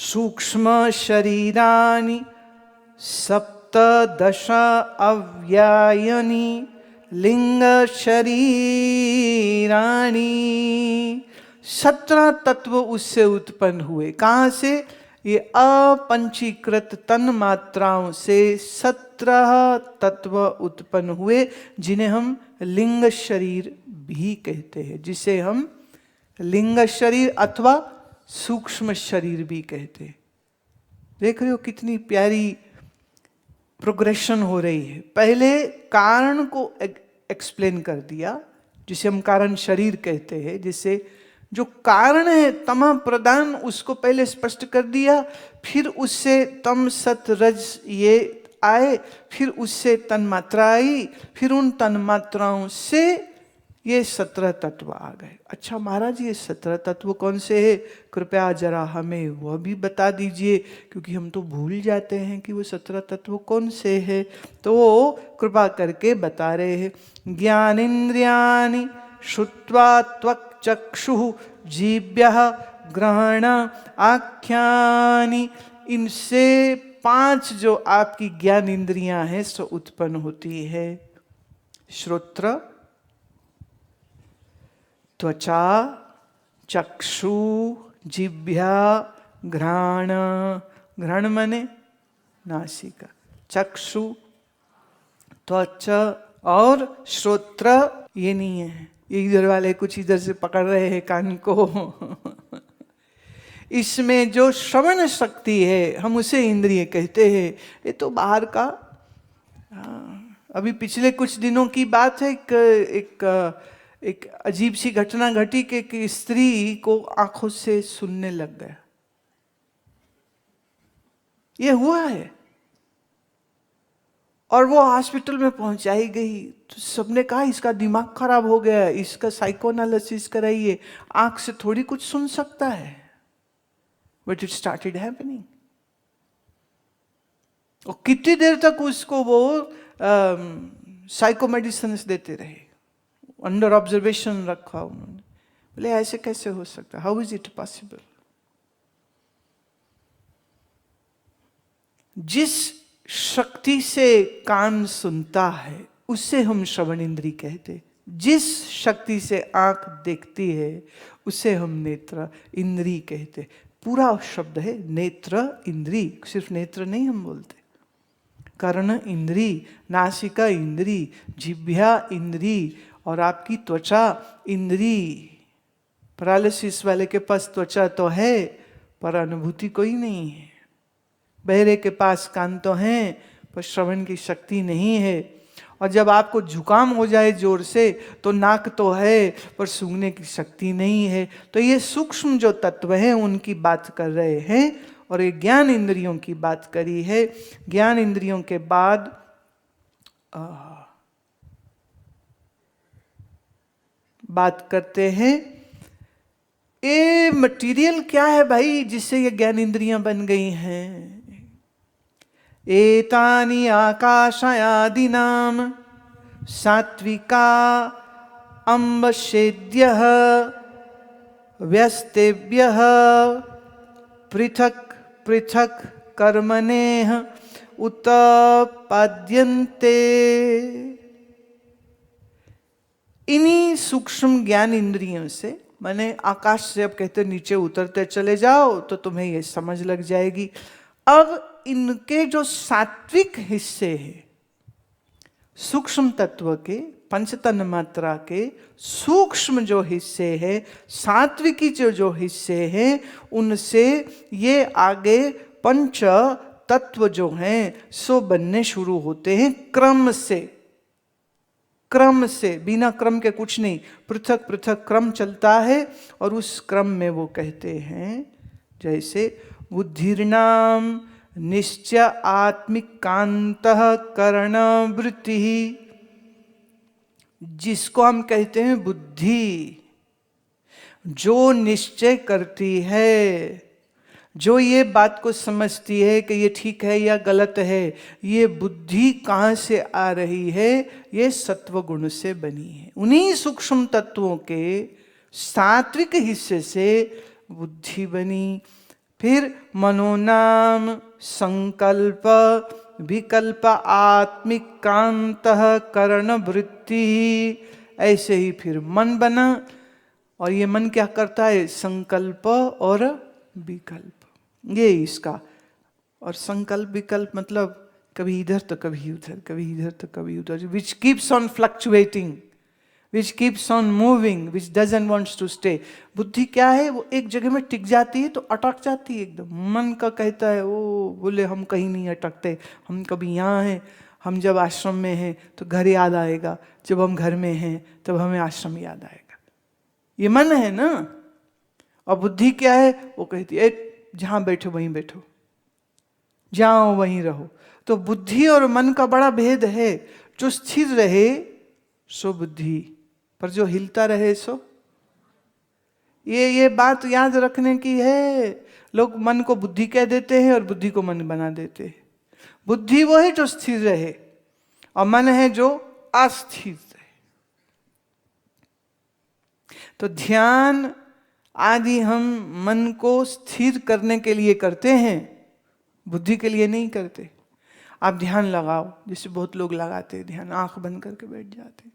सूक्ष्म शरीराणि सप्तदश अव्ययानि लिंग शरीराणि। 17 तत्व उससे उत्पन्न हुए। कहाँ से? ये अपंचीकृत तन मात्राओं से 17 तत्व उत्पन्न हुए, जिन्हें हम लिंग शरीर भी कहते हैं, जिसे हम लिंग शरीर अथवा सूक्ष्म शरीर भी कहते हैं। देख रहे हो कितनी प्यारी प्रोग्रेशन हो रही है। पहले कारण को एक्सप्लेन कर दिया, जिसे हम कारण शरीर कहते हैं, जिसे जो कारण है तमः प्रधान, उसको पहले स्पष्ट कर दिया। फिर उससे तम सत रज ये आए, फिर उससे तन्मात्रा आई, फिर उन तन्मात्राओं से ये 17 तत्व आ गए। अच्छा महाराज, ये 17 तत्व कौन से है? कृपया जरा हमें वह भी बता दीजिए, क्योंकि हम तो भूल जाते हैं कि वो 17 तत्व कौन से है। तो वो कृपा करके बता रहे हैं। ज्ञानेन्द्रियाणि श्रुत्वा त्वक् चक्षुः जीभ्यः ग्रहण आख्यानि। इनसे 5 जो आपकी ज्ञान इंद्रियां हैं सो उत्पन्न होती है। श्रोत्र, त्वचा, चक्षु, जिह्वा, घ्राण। घ्राण माने नासिका, चक्षु, त्वच और श्रोत्र ये नहीं है। ये इधर वाले कुछ इधर से पकड़ रहे हैं कान को। इसमें जो श्रवण शक्ति है हम उसे इंद्रिय कहते हैं। ये तो बाहर का। अभी पिछले कुछ दिनों की बात है, एक अजीब सी घटना घटी कि स्त्री को आंखों से सुनने लग गया। ये हुआ है और वो हॉस्पिटल में पहुंचाई गई तो सबने कहा इसका दिमाग खराब हो गया, इसका साइकोएनालिसिस कराइए, आंख से थोड़ी कुछ सुन सकता है। But it started happening. और कितनी देर तक उसको वो साइकोमेडिसिन देते रहे, अंडर ऑब्जर्वेशन रखा उन्होंने। बोले ऐसे कैसे हो सकता, हाउ इज इट पॉसिबल? जिस शक्ति से कान सुनता है उससे हम श्रवण इंद्री कहते। जिस शक्ति से आंख देखती है उसे हम नेत्र इंद्री कहते। पूरा शब्द है नेत्र इंद्री, सिर्फ नेत्र नहीं हम बोलते। कर्ण इंद्री, नासिका इंद्री, जिह्वा इंद्री और आपकी त्वचा इंद्री। पैरालिसिस वाले के पास त्वचा तो है पर अनुभूति कोई नहीं है। बहरे के पास कान तो हैं पर श्रवण की शक्ति नहीं है। और जब आपको जुकाम हो जाए जोर से तो नाक तो है पर सूंघने की शक्ति नहीं है। तो ये सूक्ष्म जो तत्व हैं उनकी बात कर रहे हैं और ये ज्ञान इंद्रियों की बात करी है। ज्ञान इंद्रियों के बाद बात करते हैं ये मटेरियल क्या है भाई जिससे ये ज्ञान इंद्रियां बन गई हैं। एतानि आकाशादीनां सात्विका अम्बशेद्यः व्यस्तेभ्यः पृथक पृथक कर्मणेः उत्पाद्यन्ते। इन्हीं सूक्ष्म ज्ञान इंद्रियों से, माने आकाश से अब कहते नीचे उतरते चले जाओ तो तुम्हें ये समझ लग जाएगी। अब इनके जो सात्विक हिस्से हैं, सूक्ष्म तत्व के, पंचतन मात्रा के सूक्ष्म जो हिस्से हैं, सात्विकी जो हिस्से हैं, उनसे ये आगे पंच तत्व जो हैं सो बनने शुरू होते हैं क्रम से। क्रम से, बिना क्रम के कुछ नहीं, पृथक पृथक क्रम चलता है। और उस क्रम में वो कहते हैं जैसे बुद्धिर्नाम निश्चय आत्मिकांतः करण वृत्ति, जिसको हम कहते हैं बुद्धि, जो निश्चय करती है, जो ये बात को समझती है कि ये ठीक है या गलत है। ये बुद्धि कहाँ से आ रही है? ये सत्व गुण से बनी है। उन्हीं सूक्ष्म तत्वों के सात्विक हिस्से से बुद्धि बनी। फिर मनोनाम संकल्प विकल्प आत्मिकांत करण वृत्ति। ऐसे ही फिर मन बना, और ये मन क्या करता है? संकल्प और विकल्प, ये इसका। और संकल्प विकल्प मतलब कभी इधर तो कभी उधर, कभी इधर तो कभी उधर, which keeps on fluctuating, which keeps on moving, which doesn't wants to stay. बुद्धि क्या है? वो एक जगह में टिक जाती है तो अटक जाती है एकदम। मन का कहता है ओ बोले हम कहीं नहीं अटकते, हम कभी यहाँ हैं, हम जब आश्रम में हैं तो घर याद आएगा, जब हम घर में हैं तब हमें आश्रम याद आएगा। ये मन है ना। और बुद्धि क्या है? वो कहती है जहां बैठो वहीं बैठो, जाओ वहीं रहो। तो बुद्धि और मन का बड़ा भेद है। जो स्थिर रहे सो बुद्धि, पर जो हिलता रहे सो। ये बात याद रखने की है। लोग मन को बुद्धि कह देते हैं और बुद्धि को मन बना देते हैं। बुद्धि वो है जो स्थिर रहे, और मन है जो अस्थिर रहे। तो ध्यान आदि हम मन को स्थिर करने के लिए करते हैं, बुद्धि के लिए नहीं करते। आप ध्यान लगाओ, जैसे बहुत लोग लगाते हैं ध्यान, आंख बंद करके बैठ जाते हैं,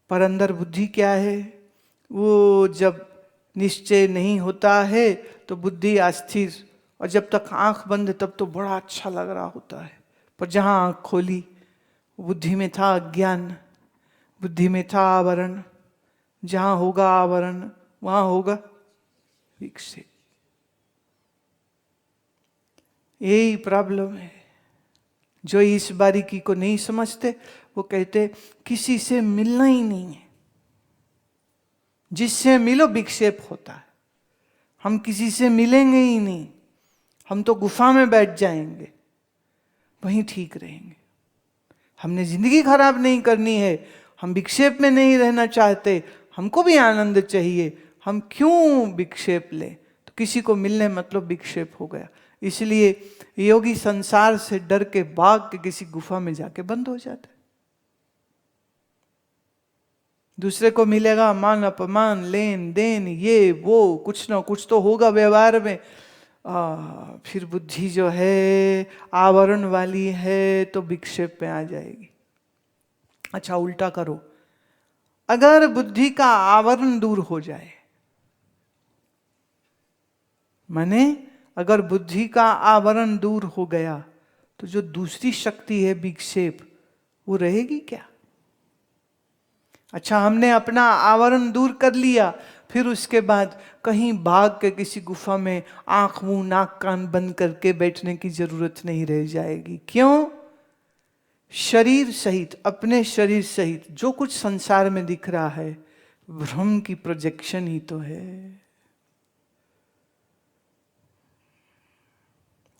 पर अंदर बुद्धि क्या है? वो जब निश्चय नहीं होता है तो बुद्धि अस्थिर, और जब तक आंख बंद है तब तो बड़ा अच्छा लग रहा होता है, पर जहां आंख खोली बुद्धि में था अज्ञान, बुद्धि में था आवरण। जहां होगा आवरण वहां होगा विक्षेप। यही प्रॉब्लम है। जो इस बारीकी को नहीं समझते वो कहते किसी से मिलना ही नहीं है, जिससे मिलो विक्षेप होता है। हम किसी से मिलेंगे ही नहीं, हम तो गुफा में बैठ जाएंगे, वहीं ठीक रहेंगे। हमने जिंदगी खराब नहीं करनी है, हम विक्षेप में नहीं रहना चाहते, हमको भी आनंद चाहिए, हम क्यों विक्षेप लें? तो किसी को मिलने मतलब विक्षेप हो गया। इसलिए योगी संसार से डर के भाग के किसी गुफा में जाके बंद हो जाते। दूसरे को मिलेगा मान अपमान, लेन देन, ये वो, कुछ ना कुछ तो होगा व्यवहार में। फिर बुद्धि जो है आवरण वाली है तो विक्षेप में आ जाएगी। अच्छा उल्टा करो, अगर बुद्धि का आवरण दूर हो जाए, माने अगर बुद्धि का आवरण दूर हो गया तो जो दूसरी शक्ति है विक्षेप, वो रहेगी क्या? अच्छा हमने अपना आवरण दूर कर लिया, फिर उसके बाद कहीं भाग के किसी गुफा में आंख मुंह नाक कान बंद करके बैठने की जरूरत नहीं रह जाएगी। क्यों? शरीर सहित, अपने शरीर सहित जो कुछ संसार में दिख रहा है भ्रम की प्रोजेक्शन ही तो है।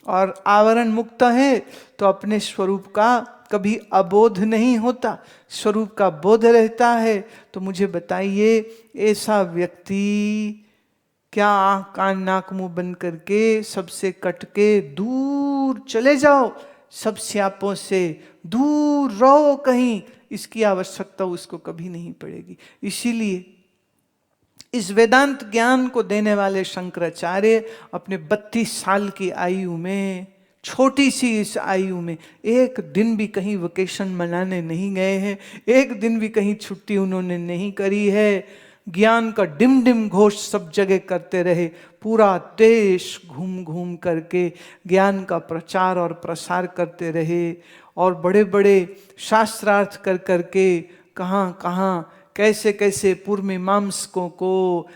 और आवरण मुक्त है तो अपने स्वरूप का कभी अबोध नहीं होता, स्वरूप का बोध रहता है। तो मुझे बताइए ऐसा व्यक्ति क्या आंख कान नाक मुंह बंद करके सबसे कट के दूर चले जाओ, सब स्यापों से दूर रहो कहीं, इसकी आवश्यकता उसको कभी नहीं पड़ेगी। इसीलिए इस वेदांत ज्ञान को देने वाले शंकराचार्य अपने 32 साल की आयु में, छोटी सी इस आयु में एक दिन भी कहीं वेकेशन मनाने नहीं गए हैं, एक दिन भी कहीं छुट्टी उन्होंने नहीं करी है। ज्ञान का डिम डिम घोष सब जगह करते रहे, पूरा देश घूम घूम करके ज्ञान का प्रचार और प्रसार करते रहे, और बड़े बड़े शास्त्रार्थ कर करके कहाँ कहाँ कैसे कैसे पूर्व मीमांसकों को,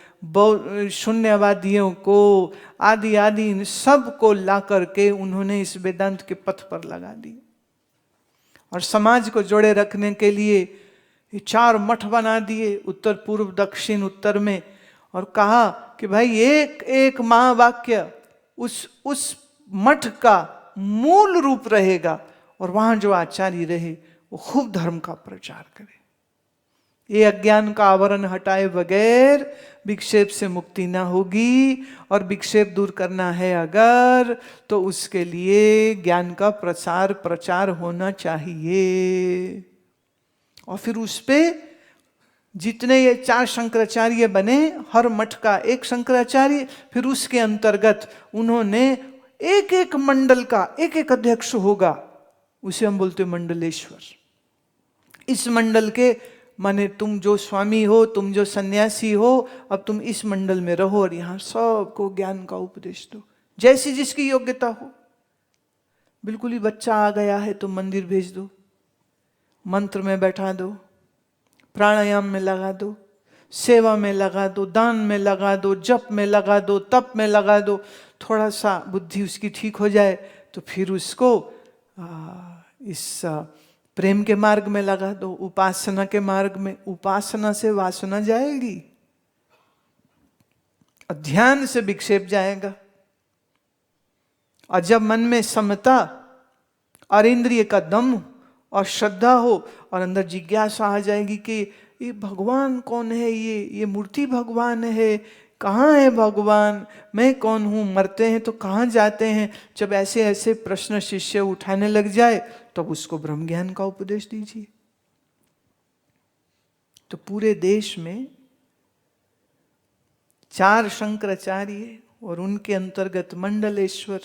शून्यवादियों को, आदि आदि इन सब को ला करके उन्होंने इस वेदांत के पथ पर लगा दी। और समाज को जोड़े रखने के लिए ये 4 मठ बना दिए, उत्तर पूर्व दक्षिण उत्तर में, और कहा कि भाई एक एक महावाक्य उस मठ का मूल रूप रहेगा, और वहां जो आचार्य रहे वो खूब धर्म का प्रचार करे। ये अज्ञान का आवरण हटाए बगैर विक्षेप से मुक्ति ना होगी। और विक्षेप दूर करना है अगर, तो उसके लिए ज्ञान का प्रचार होना चाहिए। और फिर उस पे जितने ये 4 शंकराचार्य बने, हर मठ का एक शंकराचार्य, फिर उसके अंतर्गत उन्होंने एक एक मंडल का एक एक अध्यक्ष होगा, उसे हम बोलते मंडलेश्वर। इस मंडल के माने तुम जो स्वामी हो, तुम जो सन्यासी हो, अब तुम इस मंडल में रहो और यहां सबको ज्ञान का उपदेश दो, जैसी जिसकी योग्यता हो। बिल्कुल ही बच्चा आ गया है तो मंदिर भेज दो, मंत्र में बैठा दो, प्राणायाम में लगा दो, सेवा में लगा दो, दान में लगा दो, जप में लगा दो, तप में लगा दो। थोड़ा सा बुद्धि उसकी ठीक हो जाए तो फिर उसको इस प्रेम के मार्ग में लगा दो, उपासना के मार्ग में। उपासना से वासना जाएगी, ध्यान से विक्षेप जाएगा। और जब मन में समता और इंद्रिय का दम और श्रद्धा हो और अंदर जिज्ञासा आ जाएगी कि ये भगवान कौन है, ये मूर्ति भगवान है, कहाँ है भगवान, मैं कौन हूँ, मरते हैं तो कहाँ जाते हैं। जब ऐसे ऐसे प्रश्न शिष्य उठाने लग जाए तब उसको ब्रह्म ज्ञान का उपदेश दीजिए। तो पूरे देश में 4 शंकराचार्य और उनके अंतर्गत मंडलेश्वर,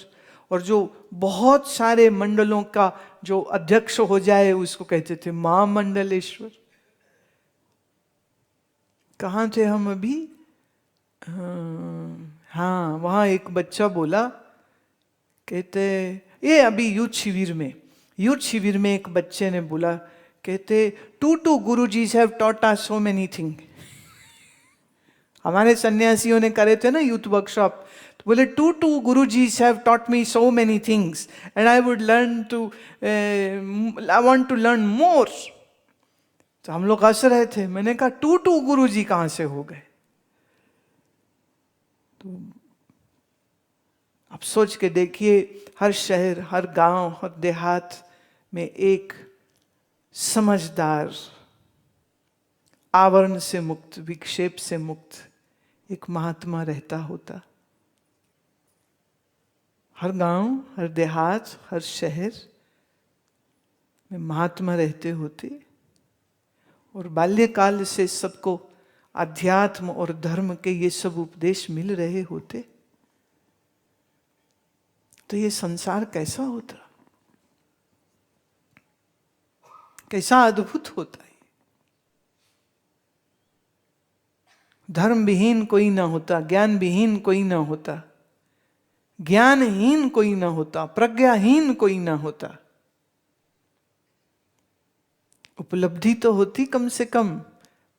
और जो बहुत सारे मंडलों का जो अध्यक्ष हो जाए उसको कहते थे महामंडलेश्वर। कहाँ थे हम अभी? हाँ, वहाँ एक बच्चा बोला, कहते ये अभी यूथ शिविर में एक बच्चे ने बोला, कहते two gurujis have taught us so many thing. हमारे सन्यासियों ने करे थे ना यूथ वर्कशॉप, तो बोले two gurujis have taught me so many things and I would learn to, I want to learn more. तो हम लोग हंस रहे थे। मैंने कहा टू गुरुजी कहां से हो गए? तो आप सोच के देखिए, हर शहर, हर गांव, हर देहात में एक समझदार, आवरण से मुक्त, विक्षेप से मुक्त एक महात्मा रहता होता। हर गांव, हर देहात, हर शहर में महात्मा रहते होते और बाल्यकाल से सबको अध्यात्म और धर्म के ये सब उपदेश मिल रहे होते, तो ये संसार कैसा होता, कैसा अद्भुत होता है। धर्म विहीन कोई ना होता, ज्ञान विहीन कोई ना होता, ज्ञानहीन कोई ना होता, प्रज्ञाहीन कोई ना होता। उपलब्धि तो होती कम से कम,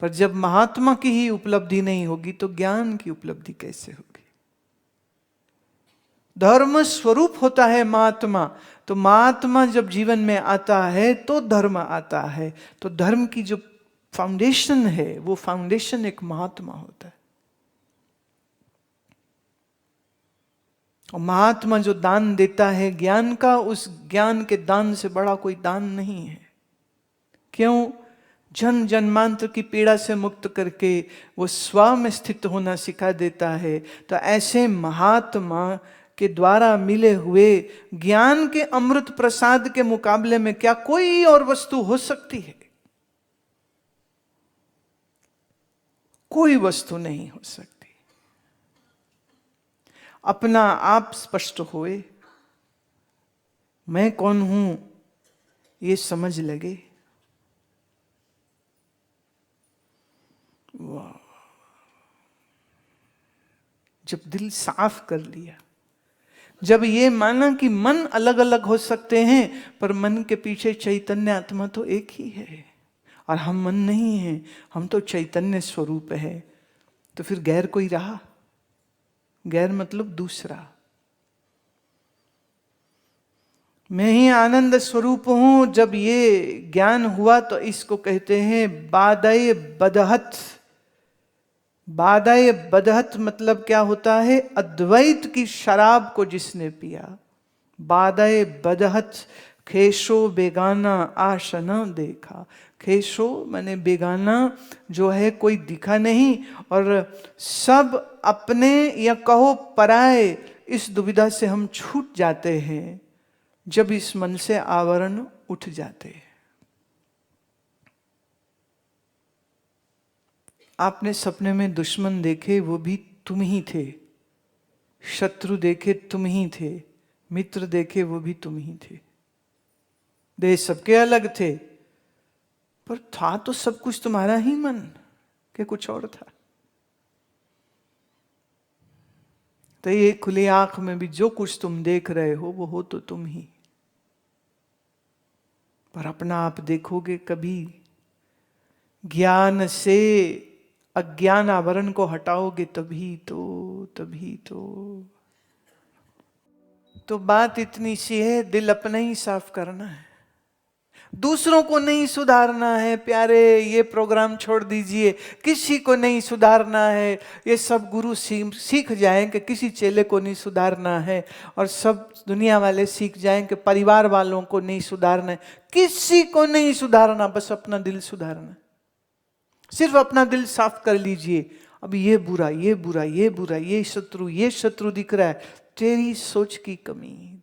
पर जब महात्मा की ही उपलब्धि नहीं होगी तो ज्ञान की उपलब्धि कैसे होगी? धर्म स्वरूप होता है महात्मा, तो महात्मा जब जीवन में आता है तो धर्म आता है। तो धर्म की जो फाउंडेशन है वो फाउंडेशन एक महात्मा होता है। और महात्मा जो दान देता है ज्ञान का, उस ज्ञान के दान से बड़ा कोई दान नहीं है। क्यों? जन्म जन्मांतर की पीड़ा से मुक्त करके वो स्व में स्थित होना सिखा देता है। तो ऐसे महात्मा के द्वारा मिले हुए ज्ञान के अमृत प्रसाद के मुकाबले में क्या कोई और वस्तु हो सकती है? कोई वस्तु नहीं हो सकती। अपना आप स्पष्ट होए, मैं कौन हूं ये समझ लगे। वाह! जब दिल साफ कर लिया, जब ये माना कि मन अलग अलग हो सकते हैं पर मन के पीछे चैतन्य आत्मा तो एक ही है और हम मन नहीं हैं, हम तो चैतन्य स्वरूप है, तो फिर गैर कोई रहा? गैर मतलब दूसरा। मैं ही आनंद स्वरूप हूं। जब ये ज्ञान हुआ तो इसको कहते हैं बादय बदहत। बादय बदहत मतलब क्या होता है? अद्वैत की शराब को जिसने पिया, बादय बदहत, खेशो बेगाना आश न देखा। खेशो माने बेगाना जो है, कोई दिखा नहीं, और सब अपने या कहो पराए, इस दुविधा से हम छूट जाते हैं जब इस मन से आवरण उठ जाते हैं। आपने सपने में दुश्मन देखे, वो भी तुम ही थे। शत्रु देखे, तुम ही थे। मित्र देखे, वो भी तुम ही थे। देह सबके अलग थे, पर था तो सब कुछ तुम्हारा ही मन, कि कुछ और था। तो ये खुली आंख में भी जो कुछ तुम देख रहे हो, वो हो तो तुम ही। पर अपना आप देखोगे कभी? ज्ञान से अज्ञान आवरण को हटाओगे तभी तो बात इतनी सी है, दिल अपना ही साफ करना है, दूसरों को नहीं सुधारना है। प्यारे, ये प्रोग्राम छोड़ दीजिए, किसी को नहीं सुधारना है। ये सब गुरु सीख जाएं कि किसी चेले को नहीं सुधारना है, और सब दुनिया वाले सीख जाएं कि परिवार वालों को नहीं सुधारना है। किसी को नहीं सुधारना, बस अपना दिल सुधारना। सिर्फ अपना दिल साफ कर लीजिए। अब ये बुरा, ये बुरा, ये बुरा, ये शत्रु दिख रहा है, तेरी सोच की कमी।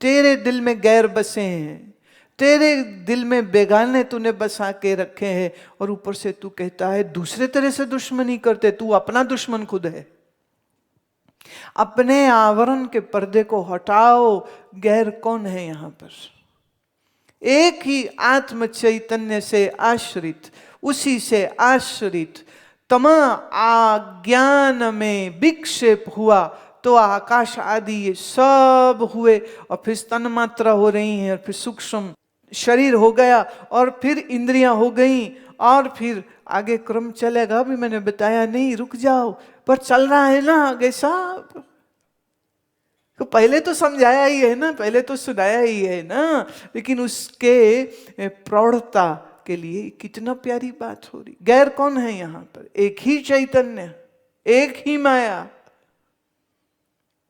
तेरे दिल में गैर बसे हैं, तेरे दिल में बेगाने तूने बसा के रखे हैं, और ऊपर से तू कहता है दूसरे तरह से दुश्मनी करते। तू अपना दुश्मन खुद है। अपने आवरण के पर्दे को हटाओ। गैर कौन है यहां पर? एक ही आत्म चैतन्य से आश्रित, उसी से आश्रित तमा अज्ञान में विक्षेप हुआ तो आकाश आदि ये सब हुए, और फिर तन मात्रा हो रही हैं, और फिर सूक्ष्म शरीर हो गया, और फिर इंद्रियां हो गई, और फिर आगे क्रम चलेगा। भी मैंने बताया नहीं, रुक जाओ, पर चल रहा है ना आगे साहब। तो पहले तो समझाया ही है ना, पहले तो सुनाया ही है ना, लेकिन उसके प्रौढ़ता के लिए कितना प्यारी बात हो रही। गैर कौन है यहां पर? एक ही चैतन्य, एक ही माया।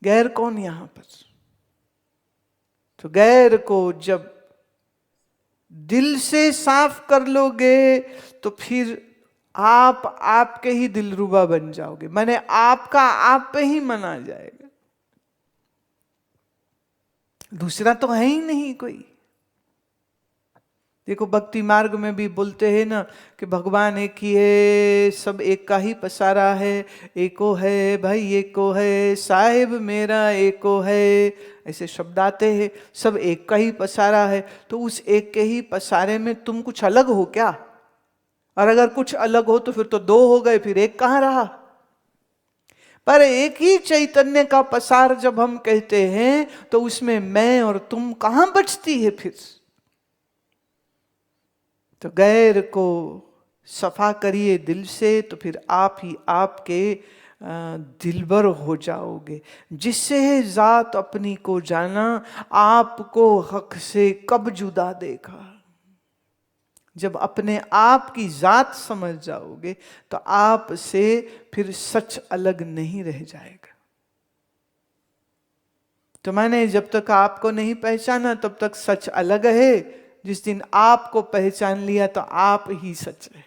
गैर कौन यहां पर? तो गैर को जब दिल से साफ कर लोगे तो फिर आप आपके ही दिलरुबा बन जाओगे। माने आपका आप पे ही मन आ जाएगा, दूसरा तो है ही नहीं कोई। देखो भक्ति मार्ग में भी बोलते हैं ना कि भगवान एक ही है, सब एक का ही पसारा है। एको है भाई, एको है साहिब मेरा, एको है, ऐसे शब्द आते हैं। सब एक का ही पसारा है, तो उस एक के ही पसारे में तुम कुछ अलग हो क्या? और अगर कुछ अलग हो तो फिर तो दो हो गए, फिर एक कहां रहा? पर एक ही चैतन्य का पसार जब हम कहते हैं तो उसमें मैं और तुम कहां बचती है फिर? तो गैर को सफा करिए दिल से, तो फिर आप ही आपके दिलबर हो जाओगे। जिससे जात अपनी को जाना, आपको हक से कब जुदा देखा। जब अपने आप की जात समझ जाओगे तो आप से फिर सच अलग नहीं रह जाएगा। तो मैंने जब तक आपको नहीं पहचाना तब तक सच अलग है। जिस दिन आपको पहचान लिया तो आप ही सच है।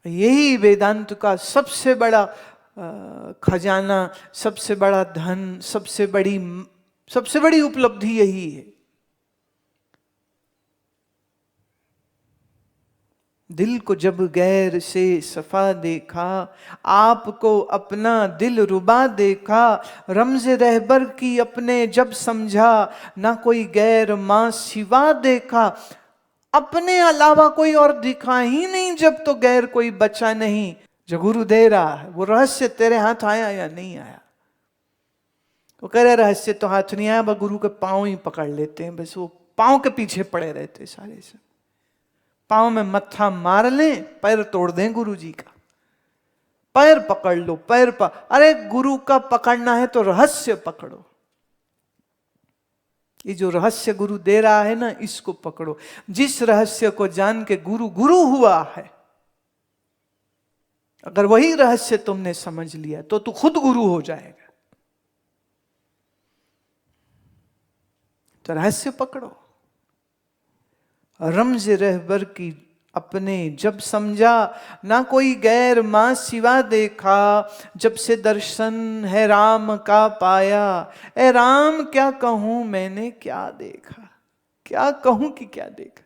यही वेदांत का सबसे बड़ा खजाना, सबसे बड़ा धन, सबसे बड़ी उपलब्धि यही है। दिल को जब गैर से सफा देखा, आपको अपना दिल रुबा देखा। रमज़े रहबर की अपने जब समझा, ना कोई गैर मां सिवा देखा। अपने अलावा कोई और दिखा ही नहीं जब, तो गैर कोई बचा नहीं। जो गुरु दे रहा है वो रहस्य तेरे हाथ आया या नहीं आया? वो कह रहे रहस्य तो हाथ नहीं आया, बस गुरु के पांव ही पकड़ लेते हैं। बस वो पांव के पीछे पड़े रहते सारे से। पांव में मत्था मार लें, पैर तोड़ दें गुरु जी का। पैर पकड़ लो, पैर पर। अरे गुरु का पकड़ना है तो रहस्य पकड़ो। ये जो रहस्य गुरु दे रहा है ना, इसको पकड़ो। जिस रहस्य को जान के गुरु गुरु हुआ है, अगर वही रहस्य तुमने समझ लिया तो तू खुद गुरु हो जाएगा। तो रहस्य पकड़ो। रमज़े रहबर की अपने जब समझा, ना कोई गैर मां सिवा देखा। जब से दर्शन है राम का पाया, ए राम क्या कहूं मैंने क्या देखा। क्या कहूं कि क्या देखा।